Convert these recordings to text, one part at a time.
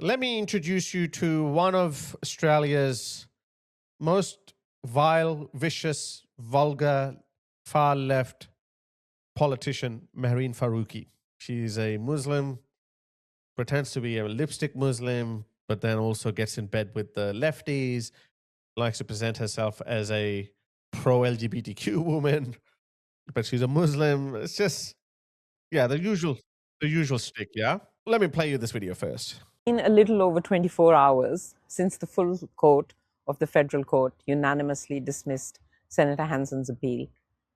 let me introduce you to one of Australia's most vile, vicious, vulgar, far left politician, Mehreen Faruqi. She's a Muslim, pretends to be a lipstick Muslim, but then also gets in bed with the lefties, likes to present herself as a pro-LGBTQ woman, but she's a Muslim. It's just, yeah, the usual stick, yeah? Let me play you this video first. In a little over 24 hours since the full court of the federal court unanimously dismissed Senator Hanson's appeal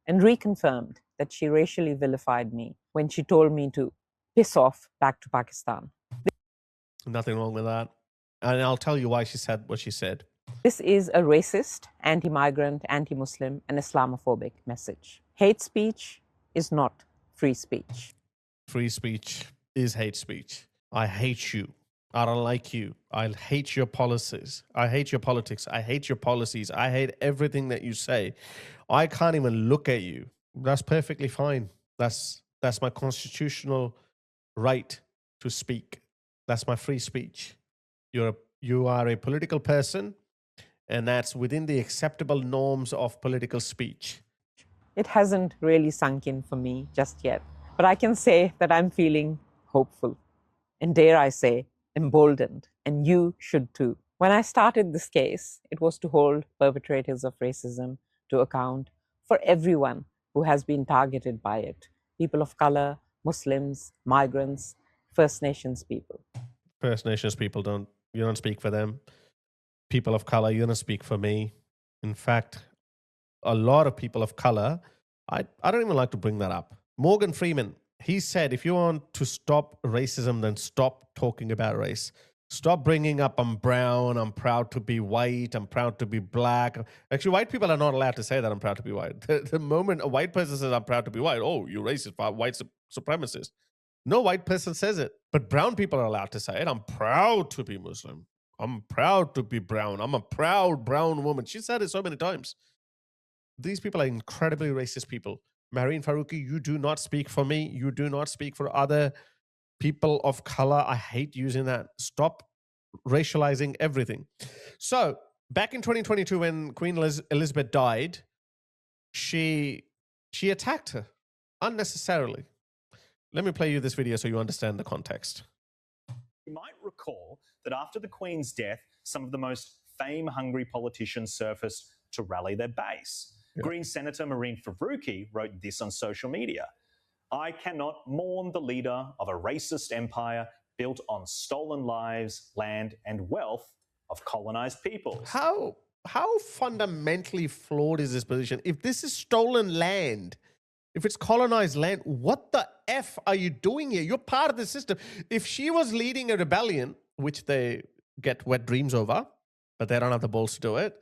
and reconfirmed that she racially vilified me when she told me to piss off back to Pakistan. Nothing wrong with that. And I'll tell you why she said what she said. This is a racist, anti-migrant, anti-Muslim, and Islamophobic message. Hate speech is not free speech. Free speech is hate speech. I hate you. I don't like you. I hate your policies. I hate your politics. I hate your policies. I hate everything that you say. I can't even look at you. That's perfectly fine. That's my constitutional right to speak. That's my free speech. You are a political person, and that's within the acceptable norms of political speech. It hasn't really sunk in for me just yet, but I can say that I'm feeling hopeful, and dare I say, emboldened, and you should too. When I started this case, it was to hold perpetrators of racism to account for everyone who has been targeted by it. People of color, Muslims, migrants, First Nations people. First Nations people you don't speak for them. People of color, you don't speak for me. In fact, a lot of people of color, I don't even like to bring that up. Morgan Freeman, he said, if you want to stop racism, then stop talking about race. Stop bringing up, I'm brown, I'm proud to be white, I'm proud to be black. Actually, white people are not allowed to say that I'm proud to be white. The moment a white person says, I'm proud to be white, oh, you racist, white supremacist. No white person says it, but brown people are allowed to say it. I'm proud to be Muslim. I'm proud to be brown. I'm a proud brown woman. She said it so many times. These people are incredibly racist people. Mehreen Faruqi, you do not speak for me. You do not speak for other people of color. I hate using that. Stop racializing everything. So back in 2022, when Queen Elizabeth died, she attacked her unnecessarily. Let me play you this video so you understand the context. You might recall that after the Queen's death, some of the most fame-hungry politicians surfaced to rally their base. Yeah. Green Senator Mehreen Faruqi wrote this on social media. I cannot mourn the leader of a racist empire built on stolen lives, land, and wealth of colonized peoples. How fundamentally flawed is this position? If this is stolen land, if it's colonized land, what the F are you doing here? You're part of the system. If she was leading a rebellion, which they get wet dreams over, but they don't have the balls to do it.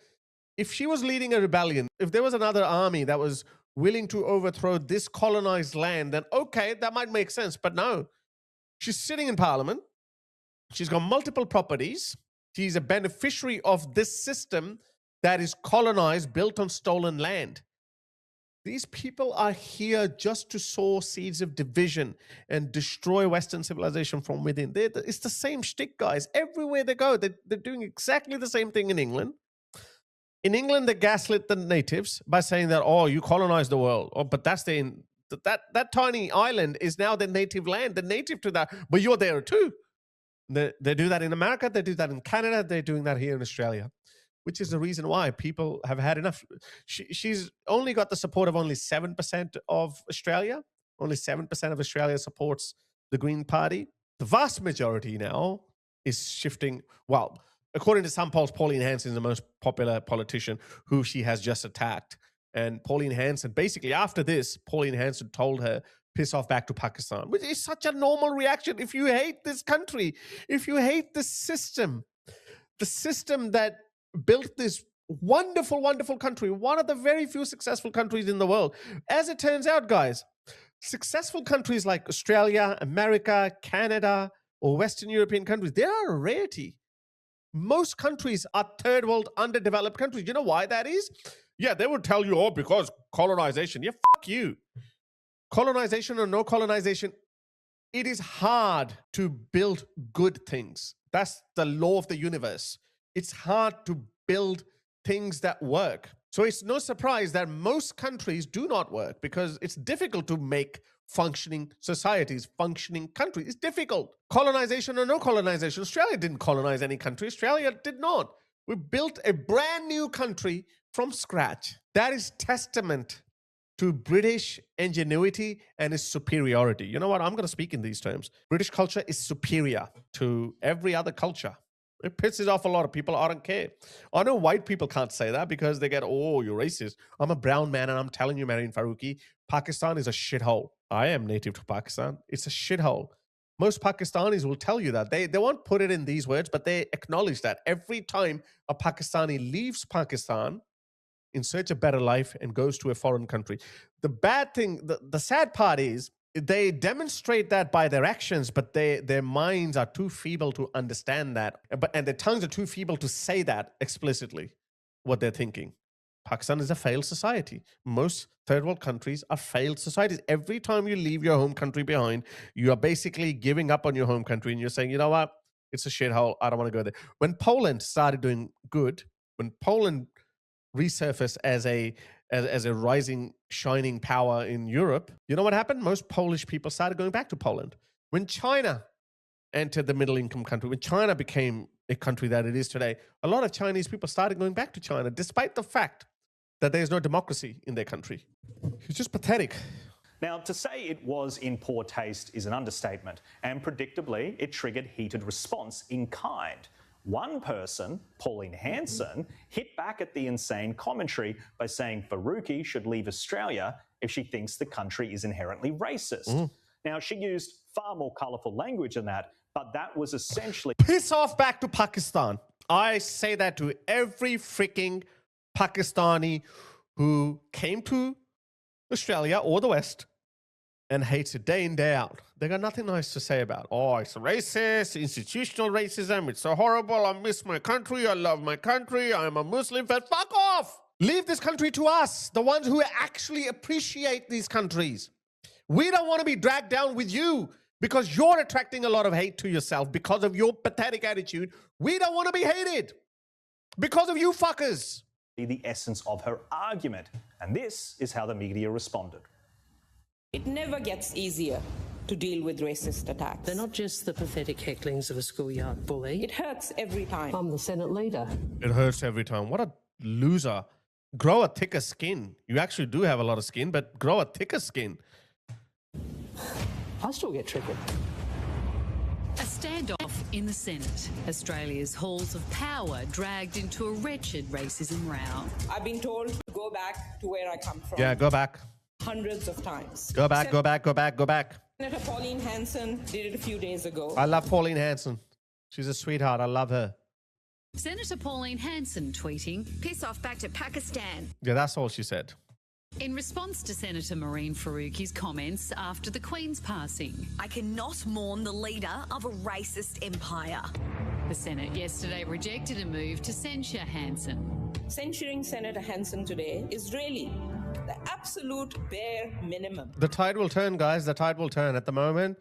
If she was leading a rebellion, if there was another army that was willing to overthrow this colonized land, then okay, that might make sense. But no, she's sitting in parliament. She's got multiple properties. She's a beneficiary of this system that is colonized, built on stolen land. These people are here just to sow seeds of division and destroy Western civilization from within. It's the same shtick, guys. Everywhere they go, they're doing exactly the same thing in England. In England, they gaslit the natives by saying that, oh, you colonized the world. Oh, but that's that tiny island is now their native land. They're native to that, but you're there too. They do that in America. They do that in Canada. They're doing that here in Australia, which is the reason why people have had enough. She's only got the support of only 7% of Australia. Only 7% of Australia supports the Green Party. The vast majority now is shifting. Well, according to some polls, Pauline Hanson is the most popular politician who she has just attacked. And Pauline Hanson, basically after this, Pauline Hanson told her, piss off back to Pakistan, which is such a normal reaction. If you hate this country, if you hate the system that built this wonderful, wonderful country, one of the very few successful countries in the world. As it turns out, guys, successful countries like Australia, America, Canada, or Western European countries, they are a rarity. Most countries are third world underdeveloped countries. You know why that is? Yeah, they would tell you, oh, because colonization. Yeah, fuck you. Colonization or no colonization, it is hard to build good things. That's the law of the universe. It's hard to build things that work. So it's no surprise that most countries do not work because it's difficult to make functioning societies, functioning countries. It's difficult. Colonization or no colonization. Australia didn't colonize any country. Australia did not. We built a brand new country from scratch. That is testament to British ingenuity and its superiority. You know what? I'm going to speak in these terms. British culture is superior to every other culture. It pisses off a lot of people. I don't care. I know white people can't say that because they get, oh, you're racist. I'm a brown man and I'm telling you, Mehreen Faruqi, Pakistan is a shithole. I am native to Pakistan. It's a shithole. Most Pakistanis will tell you that. They won't put it in these words, but they acknowledge that every time a Pakistani leaves Pakistan in search of better life and goes to a foreign country. The bad thing, the sad part is they demonstrate that by their actions, but their minds are too feeble to understand that. And their tongues are too feeble to say that explicitly, what they're thinking. Pakistan is a failed society. Most third world countries are failed societies. Every time you leave your home country behind, you are basically giving up on your home country and you're saying, you know what? It's a shithole. I don't want to go there. When Poland started doing good, when Poland resurfaced as a rising, shining power in Europe, you know what happened? Most Polish people started going back to Poland. When China entered the middle-income country, when China became a country that it is today, a lot of Chinese people started going back to China, despite the fact that there's no democracy in their country. It's just pathetic. Now, to say it was in poor taste is an understatement, and predictably, it triggered heated response in kind. One person, Pauline and Hanson, hit back at the insane commentary by saying Faruqi should leave Australia if she thinks the country is inherently racist. Now, she used far more colourful language than that, but that was essentially... Piss off back to Pakistan. I say that to every freaking Pakistani who came to Australia or the West and hates it day in, day out. They got nothing nice to say about. Oh, it's racist, institutional racism. It's so horrible. I miss my country. I love my country. I'm a Muslim. But fuck off. Leave this country to us, the ones who actually appreciate these countries. We don't want to be dragged down with you because you're attracting a lot of hate to yourself because of your pathetic attitude. We don't want to be hated because of you fuckers. The essence of her argument. And this is how the media responded. It never gets easier to deal with racist attacks. They're not just the pathetic hecklings of a schoolyard bully. It hurts every time. I'm the Senate leader. It hurts every time. What a loser. Grow a thicker skin. You actually do have a lot of skin, but grow a thicker skin. I still get triggered. A standoff in the Senate. Australia's halls of power dragged into a wretched racism row. I've been told to go back to where I come from. Yeah, go back. Hundreds of times. Go back, go back, go back, go back. Senator Pauline Hanson did it a few days ago. I love Pauline Hanson. She's a sweetheart. I love her. Senator Pauline Hanson tweeting, "Piss off back to Pakistan." Yeah, that's all she said. in response to Senator Mehreen Faruqi's comments after the Queen's passing. "I cannot mourn the leader of a racist empire." The Senate yesterday rejected a move to censure Hanson. Censuring Senator Hanson today is really the absolute bare minimum. The tide will turn, guys. The tide will turn. At the moment,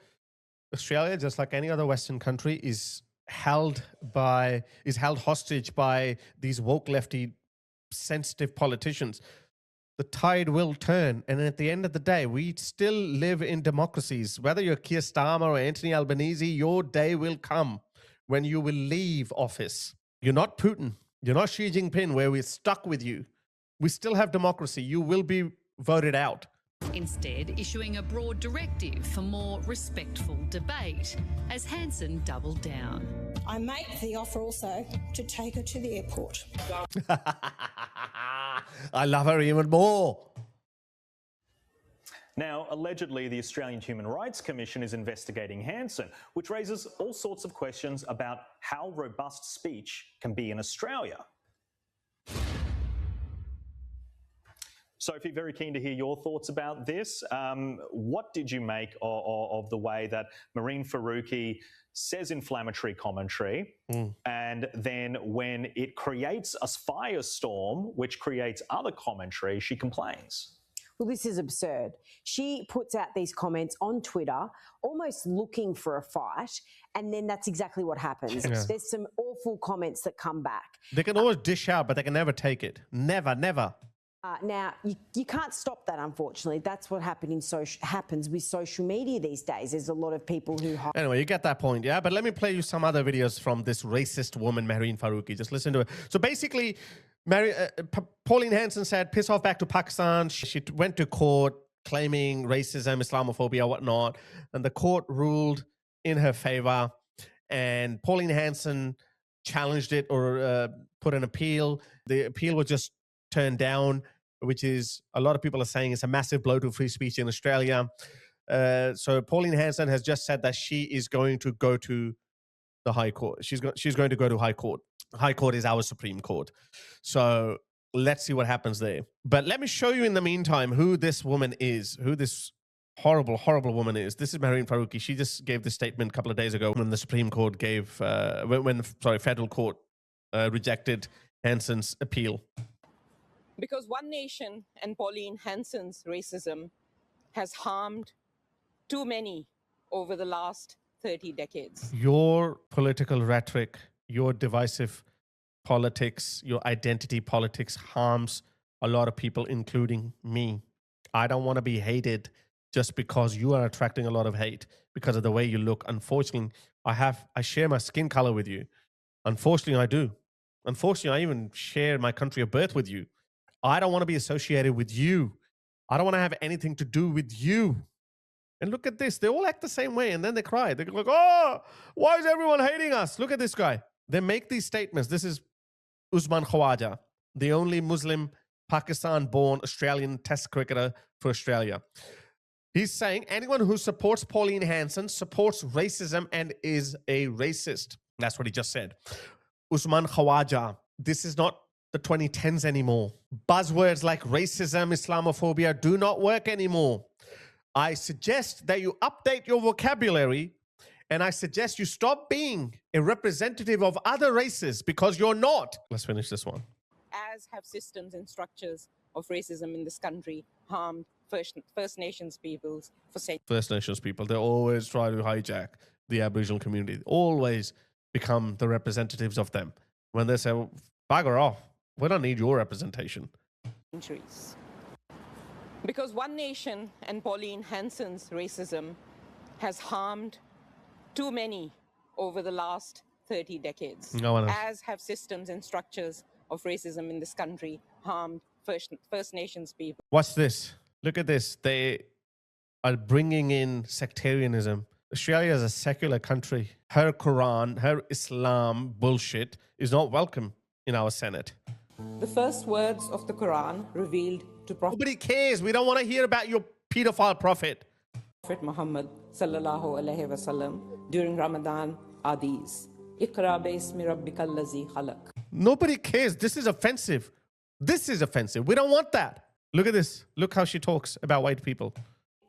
Australia, just like any other Western country, is held hostage by these woke lefty sensitive politicians. The tide will turn, and at the end of the day, we still live in democracies. Whether you're Keir Starmer or Anthony Albanese, your day will come when you will leave office. You're not Putin. You're not Xi Jinping, where we're stuck with you. We still have democracy. You will be voted out. Instead, issuing a broad directive for more respectful debate, as Hanson doubled down. I make the offer also to take her to the airport. I love her even more. Now, allegedly, the Australian Human Rights Commission is investigating Hanson, which raises all sorts of questions about how robust speech can be in Australia. Sophie, very keen to hear your thoughts about this. What did you make of the way that Mehreen Faruqi says inflammatory commentary, and then when it creates a firestorm, which creates other commentary, she complains? Well, this is absurd. She puts out these comments on Twitter, almost looking for a fight, and then that's exactly what happens. Yeah. There's some awful comments that come back. They can always dish out, but they can never take it. Never, never. Now, you can't stop that, unfortunately. That's what happens with social media these days. There's a lot of people who... Anyway, you get that point, yeah? But let me play you some other videos from this racist woman, Mehreen Faruqi. Just listen to it. So basically, Pauline Hanson said, piss off back to Pakistan. She went to court claiming racism, Islamophobia, whatnot. And the court ruled in her favor. And Pauline Hanson challenged it or put an appeal. The appeal was just turned down, which is, a lot of people are saying, it's a massive blow to free speech in Australia. So Pauline Hanson has just said that she is going to go to the High Court. She's going to go to High Court. High Court is our Supreme Court. So let's see what happens there. But let me show you in the meantime who this woman is, who this horrible, horrible woman is. This is Mehreen Faruqi. She just gave this statement a couple of days ago when the Supreme Court gave, federal court rejected Hanson's appeal. Because One Nation and Pauline Hanson's racism has harmed too many over the last 30 decades. Your political rhetoric, your divisive politics, your identity politics harms a lot of people, including me. I don't want to be hated just because you are attracting a lot of hate because of the way you look. Unfortunately, I share my skin color with you. Unfortunately, I do. Unfortunately, I even share my country of birth with you. I don't want to be associated with you. I don't want to have anything to do with you. And look at this. They all act the same way. And then they cry. They're like, oh, why is everyone hating us? Look at this guy. They make these statements. This is Usman Khawaja, the only Muslim Pakistan-born Australian test cricketer for Australia. He's saying anyone who supports Pauline Hanson supports racism and is a racist. That's what he just said. Usman Khawaja, this is not the 2010s anymore. Buzzwords like racism, Islamophobia do not work anymore. I suggest that you update your vocabulary, and I suggest you stop being a representative of other races because you're not. Let's finish this one. As have systems and structures of racism in this country harmed First Nations peoples for centuries. First Nations people, they always try to hijack the Aboriginal community. They always become the representatives of them. When they say, well, bugger off, we don't need your representation. Centuries. Because One Nation and Pauline Hanson's racism has harmed too many over the last 30 decades. No one else. As have systems and structures of racism in this country harmed First Nations people. Watch this. Look at this. They are bringing in sectarianism. Australia is a secular country. Her Quran, her Islam bullshit is not welcome in our Senate. The first words of the Quran revealed to Nobody cares. We don't want to hear about your pedophile prophet. Prophet Muhammad sallallahu alaihi wasallam during Ramadan are these. Iqra bismi rabbikal ladzi khalaq. Nobody cares. This is offensive. This is offensive. We don't want that. Look at this. Look how she talks about white people.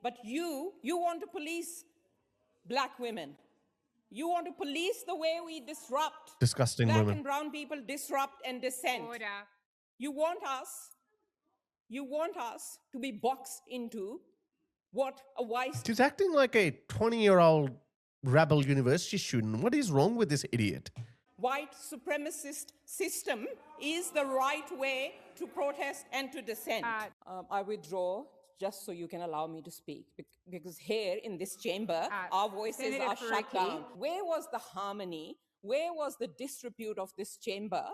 But you want to police black women. You want to police the way we disrupt. Disgusting black women. and brown people disrupt and dissent. Order. You want us to be boxed into what a white... She's acting like a 20-year-old rebel university student. What is wrong with this idiot? White supremacist system is the right way to protest and to dissent. I withdraw just so you can allow me to speak. Because here in this chamber, our voices Senator are shut Faruqi. down. Where was the harmony? Where was the disrepute of this chamber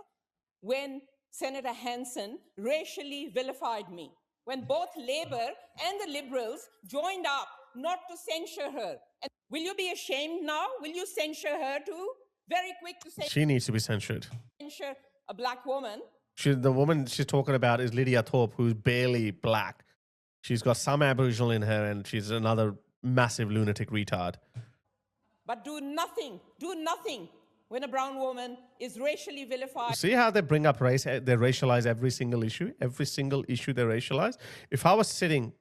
when Senator Hanson racially vilified me? When both Labour and the Liberals joined up not to censure her. And will you be ashamed now? Will you censure her too? Very quick to say She needs to be censured. censure a black woman. The woman she's talking about is Lydia Thorpe, who's barely black. She's got some Aboriginal in her, and she's another massive lunatic retard. But do nothing when a brown woman is racially vilified. See how they bring up race? They racialize every single issue. Every single issue they racialize. If I was standing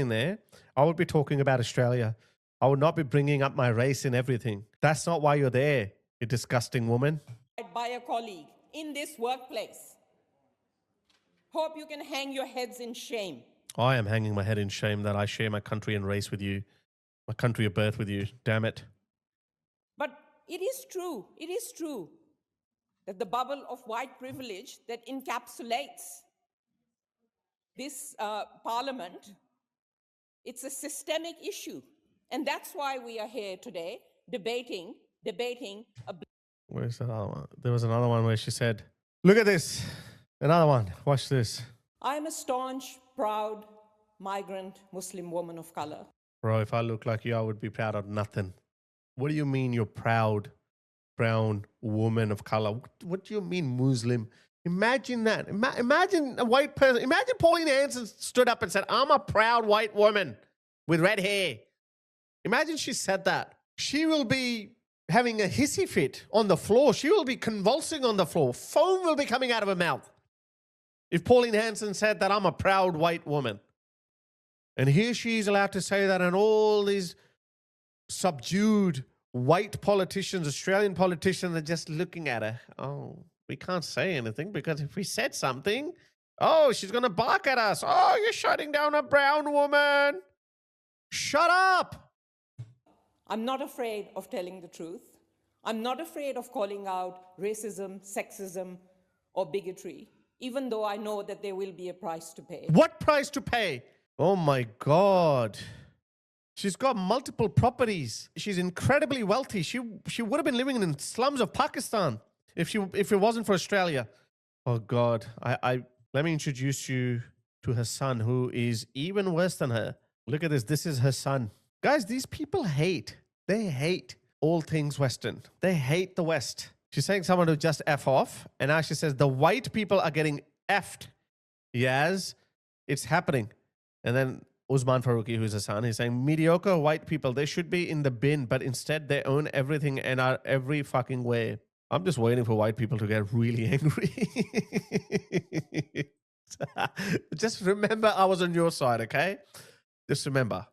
there, I would be talking about Australia. I would not be bringing up my race in everything. That's not why you're there, you disgusting woman. By a colleague in this workplace. Hope you can hang your heads in shame. I am hanging my head in shame that I share my country and race with you, my country of birth with you. Damn it. But it is true that the bubble of white privilege that encapsulates this parliament, it's a systemic issue. And that's why we are here today debating a... Where's that other one? There was another one where she said, look at this. Another one. Watch this. I'm a staunch, proud, migrant Muslim woman of color. Bro, if I look like you, I would be proud of nothing. What do you mean you're proud, brown woman of color? What do you mean Muslim? Imagine that. Imagine a white person. Imagine Pauline and Hanson stood up and said, I'm a proud white woman with red hair. Imagine she said that. She will be having a hissy fit on the floor. She will be convulsing on the floor. Foam will be coming out of her mouth. If Pauline Hanson said that I'm a proud white woman. And here she's allowed to say that, and all these subdued white politicians, Australian politicians, are just looking at her. Oh, we can't say anything because if we said something, oh, she's going to bark at us. Oh, you're shutting down a brown woman. Shut up. I'm not afraid of telling the truth. I'm not afraid of calling out racism, sexism, or bigotry, even though I know that there will be a price to pay. What price to pay? Oh my God. She's got multiple properties. She's incredibly wealthy. She would have been living in slums of Pakistan if it wasn't for Australia. Oh God. Let me introduce you to her son, who is even worse than her. Look at this. This is her son. Guys, these people hate. They hate all things Western. They hate the West. She's saying someone to just F off. And now she says the white people are getting F'd. Yes, it's happening. And then Usman Faruqi, who's a son, he's saying mediocre white people, they should be in the bin, but instead they own everything and are every fucking way. I'm just waiting for white people to get really angry. Just remember I was on your side, okay? Just remember.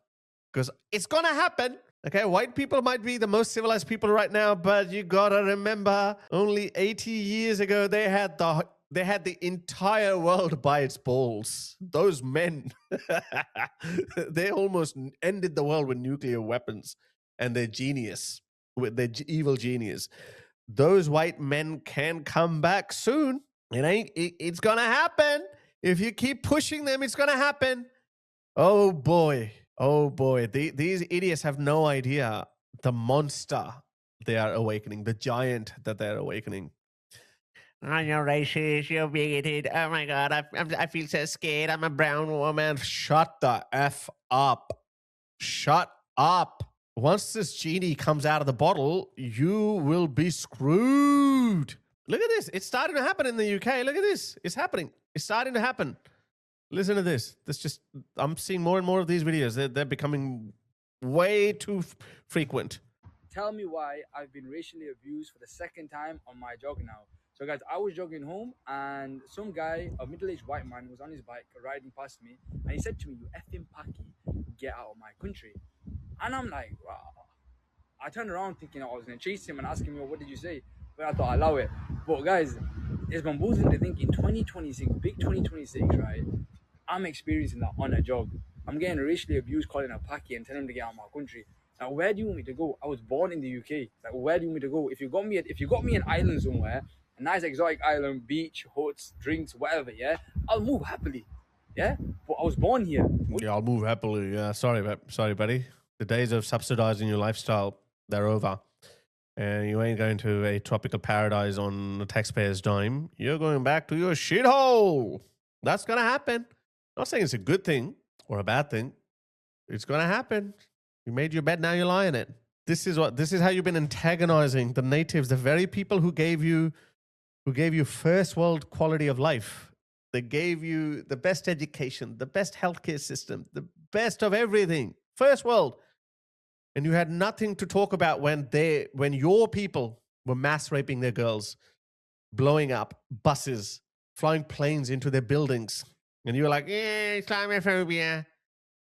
Because it's going to happen. Okay, white people might be the most civilized people right now, but you got to remember only 80 years ago they had the entire world by its balls. Those men, they almost ended the world with nuclear weapons and their genius, with their evil genius. Those white men can come back soon. It's going to happen. If you keep pushing them, it's going to happen. Oh boy. Oh boy. These idiots have no idea the monster they are awakening, the giant that they're awakening. Oh, you're racist, you're bigoted. Oh my God, I feel so scared. I'm a brown woman. Shut the F up. Shut up. Once this genie comes out of the bottle, you will be screwed. Look at this. It's starting to happen in the UK. Look at this. It's happening. It's starting to happen. Listen to this. I'm seeing more and more of these videos. They're becoming way too frequent. Tell me why I've been racially abused for the second time on my jog now. So guys, I was jogging home and some guy, a middle-aged white man, was on his bike riding past me and he said to me, "You effing Paki, get out of my country." And I'm like, wow. I turned around thinking I was going to chase him and ask him, "What did you say?" But I thought I'd allow it. But guys, it's bamboozling to think in 2026, big 2026, right? I'm experiencing that on a jog. I'm getting racially abused, calling a Paki and telling him to get out of my country. Now, where do you want me to go? I was born in the UK. Like, where do you want me to go? If you got me an island somewhere, a nice exotic island, beach, huts, drinks, whatever, yeah, I'll move happily, yeah. But I was born here. Yeah, I'll move happily. Yeah, sorry, buddy. The days of subsidizing your lifestyle, they're over. And you ain't going to a tropical paradise on the taxpayer's dime. You're going back to your shithole. That's gonna happen. I'm not saying it's a good thing or a bad thing. It's gonna happen. You made your bed, now you lie in it. This is how you've been antagonizing the natives, the very people who gave you first world quality of life. They gave you the best education, the best healthcare system, the best of everything. First world. And you had nothing to talk about when your people were mass raping their girls, blowing up buses, flying planes into their buildings. And you were like, yeah, Islamophobia.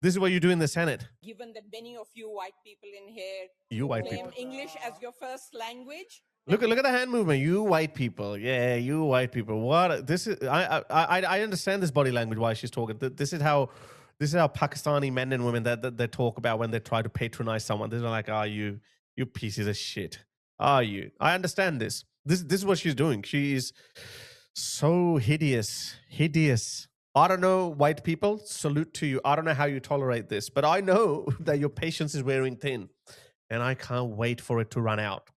This is what you do in the Senate. Given that many of you white people in here claim English as your first language. Look at the hand movement. You white people. Yeah, you white people. What? This is I understand this body language, why she's talking. This is how This is how Pakistani men and women that they talk about when they try to patronize someone. They're like, "Are you pieces of shit? Are you?" I understand this. This is what she's doing. She is so hideous, hideous. I don't know, white people. Salute to you. I don't know how you tolerate this, but I know that your patience is wearing thin, and I can't wait for it to run out.